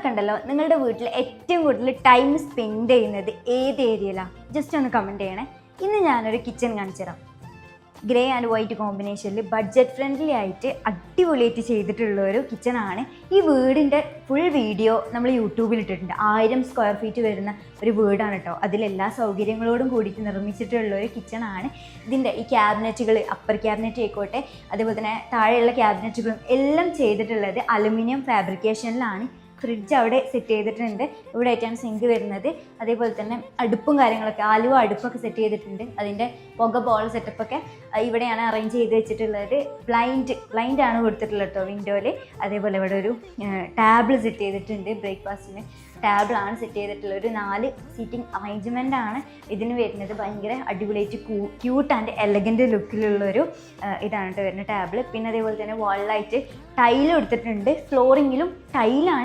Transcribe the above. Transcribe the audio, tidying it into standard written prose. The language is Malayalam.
നിങ്ങളൊക്കെ ഉണ്ടല്ലോ നിങ്ങളുടെ വീട്ടിൽ ഏറ്റവും കൂടുതൽ ടൈം സ്പെൻഡ് ചെയ്യുന്നത് ഏത് ഏരിയയിലാണ്? ജസ്റ്റ് ഒന്ന് കമൻറ്റ് ചെയ്യണേ. ഇന്ന് ഞാനൊരു കിച്ചൺ കാണിച്ചു തരാം. ഗ്രേ ആൻഡ് വൈറ്റ് കോമ്പിനേഷനിൽ ബഡ്ജറ്റ് ഫ്രണ്ട്ലി ആയിട്ട് അടിപൊളിയായിട്ട് ചെയ്തിട്ടുള്ള ഒരു കിച്ചണാണ്. ഈ വീടിൻ്റെ ഫുൾ വീഡിയോ നമ്മൾ യൂട്യൂബിൽ ഇട്ടിട്ടുണ്ട്. 1000 സ്ക്വയർ ഫീറ്റ് വരുന്ന ഒരു വീടാണ് കേട്ടോ. അതിലെല്ലാ സൗകര്യങ്ങളോടും കൂടിയിട്ട് നിർമ്മിച്ചിട്ടുള്ള ഒരു കിച്ചണാണ്. ഇതിൻ്റെ ഈ ക്യാബിനറ്റുകൾ, അപ്പർ ക്യാബിനറ്റ് ആയിക്കോട്ടെ, അതേപോലെ തന്നെ താഴെയുള്ള ക്യാബിനറ്റുകളും എല്ലാം ചെയ്തിട്ടുള്ളത് അലുമിനിയം ഫാബ്രിക്കേഷനിലാണ്. ഫ്രിഡ്ജ് അവിടെ സെറ്റ് ചെയ്തിട്ടുണ്ട്. ഇവിടെ ആയിട്ടാണ് സിങ്ക് വരുന്നത്. അതേപോലെ തന്നെ അടുപ്പും കാര്യങ്ങളൊക്കെ, ആലുവ അടുപ്പൊക്കെ സെറ്റ് ചെയ്തിട്ടുണ്ട്. അതിൻ്റെ പുക ബോൾ സെറ്റപ്പൊക്കെ ഇവിടെയാണ് അറേഞ്ച് ചെയ്ത് വെച്ചിട്ടുള്ളത്. ബ്ലൈൻഡ് ആണ് കൊടുത്തിട്ടുള്ളത് കേട്ടോ വിൻഡോയിൽ. അതേപോലെ ഇവിടെ ഒരു ടേബിൾ സെറ്റ് ചെയ്തിട്ടുണ്ട്. ബ്രേക്ക്ഫാസ്റ്റിന് ടേബിളാണ് സെറ്റ് ചെയ്തിട്ടുള്ളത്. ഒരു 4 സീറ്റിംഗ് അറേഞ്ച്മെൻ്റ് ആണ് ഇതിന് വരുന്നത്. ഭയങ്കര അടിപൊളിയായിട്ട് ക്യൂട്ട് ആൻഡ് എലഗൻറ്റ് ലുക്കിലുള്ളൊരു ഇതാണ് കേട്ടോ വരുന്ന ടേബിൾ. പിന്നെ അതേപോലെ തന്നെ വാളിലായിട്ട് ടൈൽ കൊടുത്തിട്ടുണ്ട്. ഫ്ലോറിങ്ങിലും ടൈലാണ്